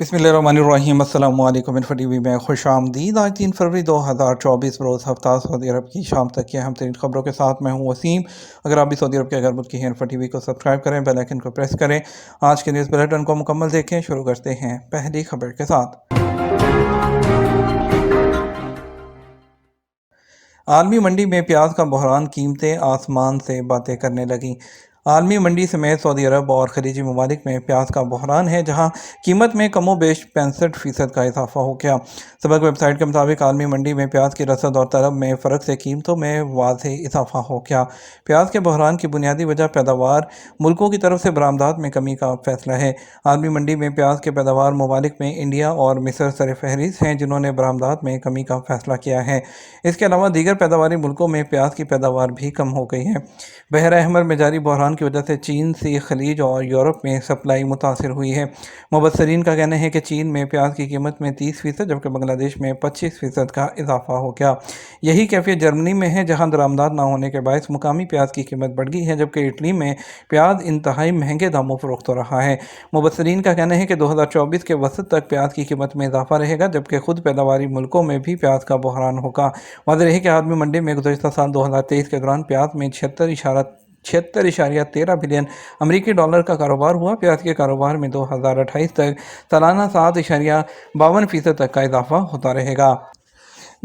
बिस्मिल्लाहिर्रहमानिर्रहीम। अस्सलामु अलैकुम। इन्फो टीवी में खुश आमदीद। आज 3 फरवरी 2024 रोज़ हफ्ता सऊदी अरब की शाम तक की अहम तरीन खबरों के साथ मैं हूँ वसीम। अगर आप भी सऊदी अरब के अगर मुल्क की हैं, इन्फो टीवी को सब्सक्राइब करें, बेल आइकन को प्रेस करें। आज के न्यूज़ बुलेटिन को मुकम्मल देखें। शुरू करते हैं पहली खबर के साथ। आलमी मंडी में प्याज का बहरान, कीमतें आसमान से बातें करने लगी। आलमी मंडी समेत सऊदी अरब और खलीजी ममालिक में प्याज का बहरान है, जहां कीमत में कमो बेश 65% का इजाफा हो गया। सबक वेबसाइट के मुताबिक आलमी मंडी में प्याज की रसद और तलब में फ़र्क से कीमतों में वाज़ेह इजाफा हो गया। प्याज के बहरान की बुनियादी वजह पैदावार मुल्कों की तरफ से बरामदात में कमी का फैसला है। आलमी मंडी में प्याज के पैदावार ममालिक में इंडिया और मिस्र सरफहरिस्त हैं, जिन्होंने बरामदात में कमी का फैसला किया है। इसके अलावा दीगर पैदावारी मुल्कों में प्याज की पैदावार भी कम हो गई है। बहर अहमर में जारी बहरान की वजह से चीन से खलीज और यूरोप में सप्लाई मुतासर हुई है। मुबसरीन का कहना है कि चीन में प्याज की कीमत में 30%, जबकि बांग्लादेश में 25% का इजाफा हो गया। यही कैफियत जर्मनी में है, जहां दरामदाद न होने के बायस मुकामी प्याज की कीमत बढ़ गई है, जबकि इटली में प्याज इंतहाई महंगे दामों फरोख्त हो रहा है। मुबसरीन का कहना है कि 2024 के वसत तक प्याज की कीमत में इजाफा रहेगा, जबकि खुद पैदावारी मुल्कों में भी प्याज का बहरान होगा। वाज़ेह है कि आलमी मंडी में गुज़श्ता साल 2023 के दौरान प्याज में 76.13 बिलियन अमरीकी डॉलर का कारोबार हुआ। प्याज के कारोबार में 2028 तक सालाना 7.52% तक का इजाफा होता रहेगा।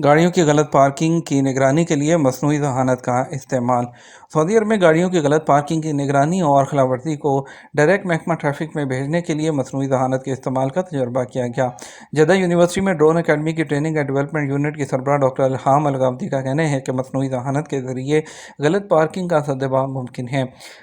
गाड़ियों की गलत पार्किंग की निगरानी के लिए मसनूई ज़हानत का इस्तेमाल। सऊदी अरब में गाड़ियों की गलत पार्किंग की निगरानी और खिलाफवर्जी को डायरेक्ट महकमा ट्रैफिक में भेजने के लिए मसनूई ज़हानत के इस्तेमाल का तजुर्बा किया गया। जद्दा यूनिवर्सिटी में ड्रोन अकेडमी की ट्रेनिंग एंड डेवलपमेंट यूनिट की सरबराह डॉक्टर इल्हाम अलगामदी का कहना है कि मसनूई ज़हानत के ज़रिए गलत पार्किंग का सद्दबाब मुमकिन है।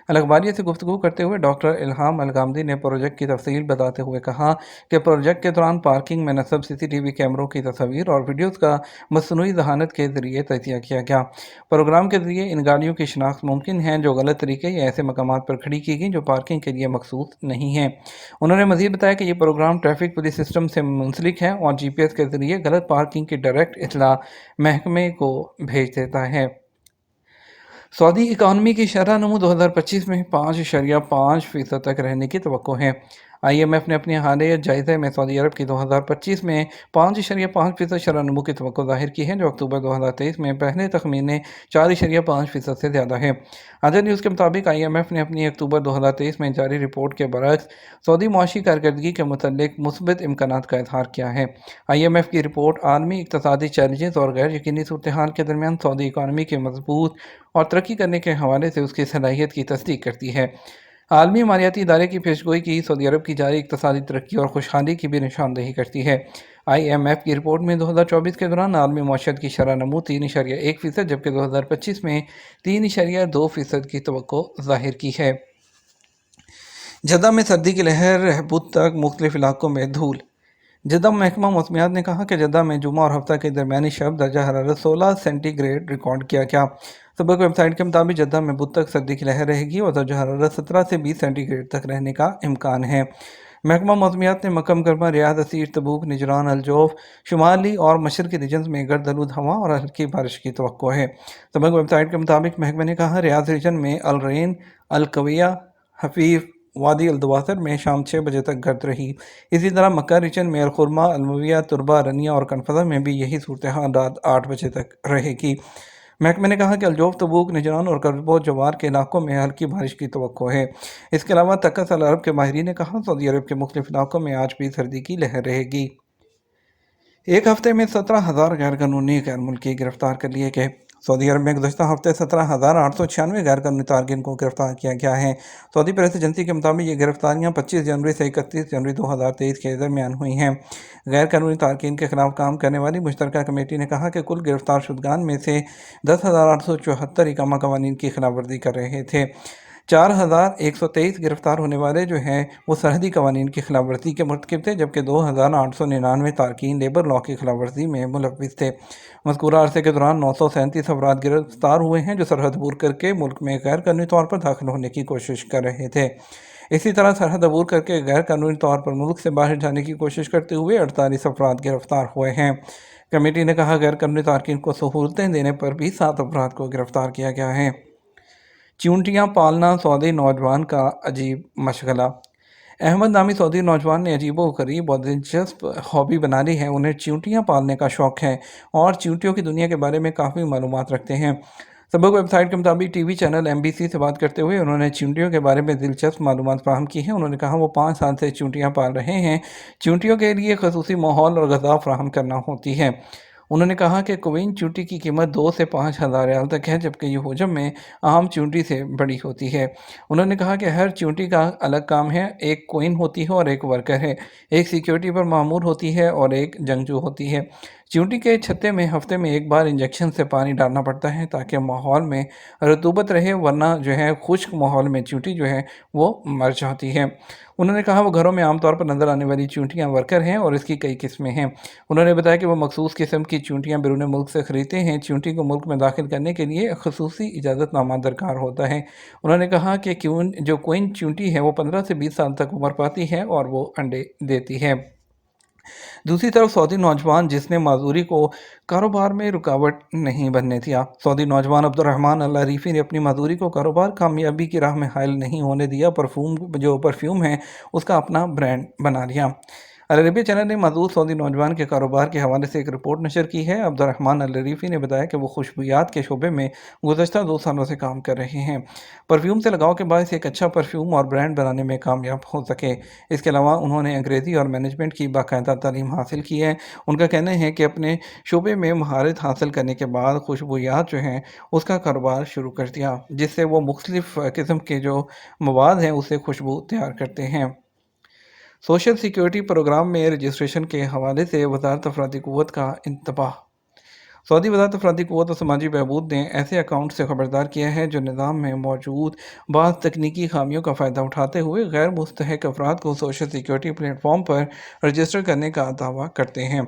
अखबारियत से गुफ्तगू करते हुए डॉक्टर इल्हाम अलगामदी ने प्रोजेक्ट की तफसील बताते हुए कहा कि प्रोजेक्ट के दौरान पार्किंग में नस्ब CCTV कैमरों की तस्वीर और वीडियोज़ का मसनूई ज़हानत के ज़रिए तजिया किया गया। प्रोग्राम के ज़रिए इन गाड़ियों की शनाख्त मुमकिन है जो गलत तरीके या ऐसे मकामात पर खड़ी की गई जो पार्किंग के लिए मखसूस नहीं है। उन्होंने मज़ीद बताया कि ये प्रोग्राम ट्रैफिक पुलिस सिस्टम से मुंसलिक है और GPS के ज़रिए गलत पार्किंग की डायरेक्ट इत्तला महकमे को भेज देता है। सऊदी इकानमी की शरह नमू 2025 में 5.5% तक रहने की तवक्को है। IMF ने अपने हालिया जायजे में सऊदी अरब की 2025 में 5.5% शरह नमू की तवक्को जाहिर की है, जो अक्टूबर 2023 में पहले तखमीने 4.5% से ज़्यादा है। अदर न्यूज़ के मुताबिक IMF ने अपनी अक्टूबर 2023 में जारी रिपोर्ट के बरक्स सऊदी मुआशी कारकर्दगी के मुतल्लिक मुस्बत इम्कानात का इजहार किया है। IMF की रिपोर्ट आलमी इक़्तिसादी चैलेंजेस और गैर यकीनी सूरत हाल के दरमियान सऊदी इकानमी के मजबूत और तरक्की करने के हवाले से उसकी सलाहियत की तस्दीक करती है। आलमी मालियाती इदारे की पेशगोई की सऊदी अरब की जारी इक़्तिसादी तरक्की और खुशहाली की भी निशानदेही करती है। IMF की रिपोर्ट में 2024 के दौरान आलमी मईशत की शरह नमू 3.1%, जबकि 2025 में 3.2% की तवक्को जाहिर की है। जद्दा में सर्दी की लहर, बुध तक मुख्तलिफ इलाकों में धूल। जद्दा महकमा मौसमियात ने कहा कि जद्दा में जुमा और हफ्ता के दरमियानी शब दर्जा हरारत 16 सेंटीग्रेड रिकॉर्ड किया गया। सबक वेबसाइट के मुताबिक जद्दा में बुध तक सर्दी की लहर रहेगी और दर्जा हरारत 17 से 20 सेंटीग्रेड तक रहने का इम्कान है। महकमा मौसमियात ने मक्का मुकरमा, रियाद, असीर, तबूक, निजरान, अलजौफ, शुमाली और मशरकी रीजन में गर्द आलूद हवा और हल्की बारिश की तवक्को है। सबक वेबसाइट के मुताबिक महकमे ने कहा रियाद रीजन में अल रेन, अल कविया, हफीफ, वादी अल-दवासर में शाम 6 बजे तक गर्द रही। इसी तरह मक्का रीजन में अलखुरमा, अलमविया, तुरबा, रनिया और कनफजा में भी यही सूरत हाल रात 8 बजे तक रहेगी। महकमे ने कहा कि अलजौफ, तबूक, निजरान और करबो जवार के इलाकों में हल्की बारिश की तवक्को है। इसके अलावा तकस अल अरब के माहिरीन ने कहा सऊदी अरब के मुख्तलिफ इलाकों में आज भी सर्दी की लहर रहेगी। एक हफ्ते में 17,000 गैर कानूनी गैर मुल्की गिरफ्तार कर लिए गए। सऊदी अरब में गुज़श्ता हफ्ते 17,896 गैर कानूनी तारकिन को गिरफ्तार किया गया है। सऊदी प्रेस एजेंसी के मुताबिक ये गिरफ्तारियां 25 जनवरी से 31 जनवरी 2023 के दरमियान हुई हैं। गैर कानूनी तारकिन के खिलाफ काम करने वाली मुश्तरका कमेटी ने कहा कि कुल गिरफ्तार शुदगान में से 10,874 इकामा कवानीन की खिलाफ वर्जी कर रहे थे। 4,123 गिरफ्तार होने वाले जो हैं वो सरहदी कवानीन की खिलाफ वर्जी के मुर्तकिब थे, जबकि 2,899 तारकीन लेबर लॉ की खिलाफ वर्जी में मुलव्विस थे। मज़कूरा अरसे के दौरान 937 अफराद गिरफ्तार हुए हैं जो सरहद अबूर करके मुल्क में गैर कानूनी तौर पर दाखिल होने की कोशिश कर रहे थे। इसी तरह सरहद अबूर करके गैर कानूनी तौर पर मुल्क से बाहर जाने की कोशिश करते हुए 48 अफराद गिरफ्तार हुए हैं। कमेटी ने कहा गैर कानूनी तारकीन को सहूलतें देने पर भी 7 अफराद को गिरफ्तार किया गया है। चूंटियाँ पालना सऊदी नौजवान का अजीब मशगला। अहमद नामी सऊदी नौजवान ने अजीबो-गरीब और दिलचस्प हॉबी बना ली है। उन्हें चींटियां पालने का शौक है और चींटियों की दुनिया के बारे में काफ़ी मालूमात रखते हैं। सबक वेबसाइट के मुताबिक टीवी चैनल एमबीसी से बात करते हुए उन्होंने चींटियों के बारे में दिलचस्प मालूमात फराहम की हैं। उन्होंने कहा वो 5 साल से चींटियां पाल रहे हैं। चींटियों के लिए खसूसी माहौल और ग़िज़ा फराहम करना होती है। उन्होंने कहा कि क्वीन चींटी की कीमत 2 से 5,000 रियाल तक है, जबकि ये हजम में आम चींटी से बड़ी होती है। उन्होंने कहा कि हर चींटी का अलग काम है, एक क्वीन होती है और एक वर्कर है, एक सिक्योरिटी पर मामूर होती है और एक जंगजू होती है। चींटी के छत्ते में हफ्ते में एक बार इंजेक्शन से पानी डालना पड़ता है ताकि माहौल में रतूबत रहे, वरना जो है खुश्क माहौल में चींटी जो है वो मर जाती है। उन्होंने कहा वो घरों में आमतौर पर नज़र आने वाली चींटियाँ वर्कर हैं और इसकी कई किस्में हैं। उन्होंने बताया कि वो मखसूस किस्म की चींटियाँ बैरून मुल्क से ख़रीदते हैं। चींटी को मुल्क में दाखिल करने के लिए खसूसी इजाज़तनामा दरकार होता है। उन्होंने कहा कि क्वीन चींटी है वो 15 से 20 साल तक उम्र पाती है और वो अंडे देती है। दूसरी तरफ सऊदी नौजवान जिसने माजूरी को कारोबार में रुकावट नहीं बनने दिया। सऊदी नौजवान अब्दुर्रहमान अल अरीफी ने अपनी माजूरी को कारोबार कामयाबी की राह में हायल नहीं होने दिया। परफ्यूम है उसका अपना ब्रांड बना लिया। अल अरबिया चैनल ने मजदूर सऊदी नौजवान के कारोबार के हवाले से एक रिपोर्ट नशर की है। अब्दुर्रहमान अल अरीफी ने बताया कि वो खुशबूयात के शोबे में गुज़श्ता 2 सालों से काम कर रहे हैं। परफ्यूम से लगाव के बायस एक अच्छा परफ्यूम और ब्रांड बनाने में कामयाब हो सके। इसके अलावा उन्होंने अंग्रेज़ी और मैनेजमेंट की बाकायदा तालीम हासिल की है। उनका कहना है कि अपने शोबे में महारत हासिल करने के बाद खुशबूयात जो हैं उसका कारोबार शुरू कर दिया, जिससे वो मुख्तलिफ़ किस्म के जो मवाद हैं उससे खुशबू तैयार करते हैं। सोशल सिक्योरिटी प्रोग्राम में रजिस्ट्रेशन के हवाले से वज़ारत अफरादी क़ुव्वत का इंतबाह। सऊदी वज़ारत अफरादी क़ुव्वत और समाजी बहबूद ने ऐसे अकाउंट से खबरदार किया है जो निज़ाम में मौजूद बाज़ तकनीकी खामियों का फ़ायदा उठाते हुए गैर मुस्तहिक अफराद को सोशल सिक्योरिटी प्लेटफॉर्म पर रजिस्टर करने का दावा करते हैं।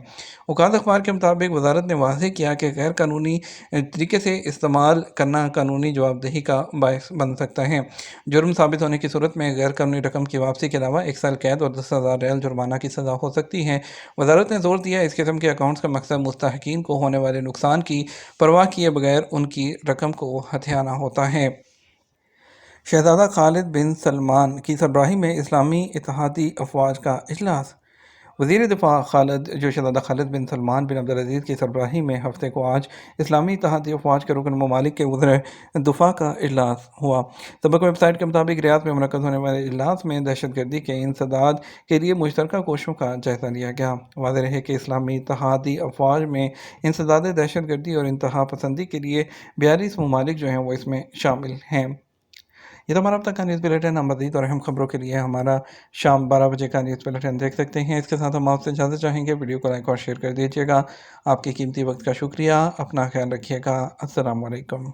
औकात अखबार के मुताबिक वज़ारत ने वाज़ेह किया कि गैर कानूनी तरीके से इस्तेमाल करना कानूनी जवाबदेही का बायस बन सकता है। जुर्म साबित होने की सूरत में गैर कानूनी रकम की वापसी के अलावा 1 साल कैद और 10,000 रियाल जुर्माना की सज़ा हो सकती है। वज़ारत ने जोर दिया इस किस्म के अकाउंट्स का मकसद मुस्तहक़ीन को होने वाले नुकसान की परवाह किए बगैर उनकी रकम को हथियाना होता है। शहज़ादा खालिद बिन सलमान की सरबराही में इस्लामी इत्तेहादी अफवाज का इजलास। वज़ीर दिफ़ा शहज़ादा खालिद बिन सलमान बिन अब्दुल अज़ीज़ की सरबराही में हफ्ते को आज इस्लामी इत्तेहादी अफवाज के रुकन ममालिक के वज़ीर दिफ़ा का इजलास हुआ। सबक वेबसाइट के मुताबिक रियाद में मुनक़्क़द होने वाले इजलास में दहशतगर्दी के इंसदाद के लिए मुश्तरका कोशिशों का जायज़ा लिया गया। वाज़ेह रहे कि इस्लामी इत्तेहादी अफवाज में इंसदाद दहशतगर्दी और इंतहा पसंदी के लिए 42 ममालिक जो हैं वो इसमें शामिल हैं। ये तो हमारा अब तक का न्यूज़ बुलेटिन। हम मज़ीद और अहम खबरों के लिए हमारा शाम 12 बजे का न्यूज़ बुलेटिन देख सकते हैं। इसके साथ हम आपसे इजाज़त चाहेंगे। वीडियो को लाइक और शेयर कर दीजिएगा। आपके कीमती वक्त का शुक्रिया। अपना ख्याल रखिएगा। अस्सलाम वालेकुम।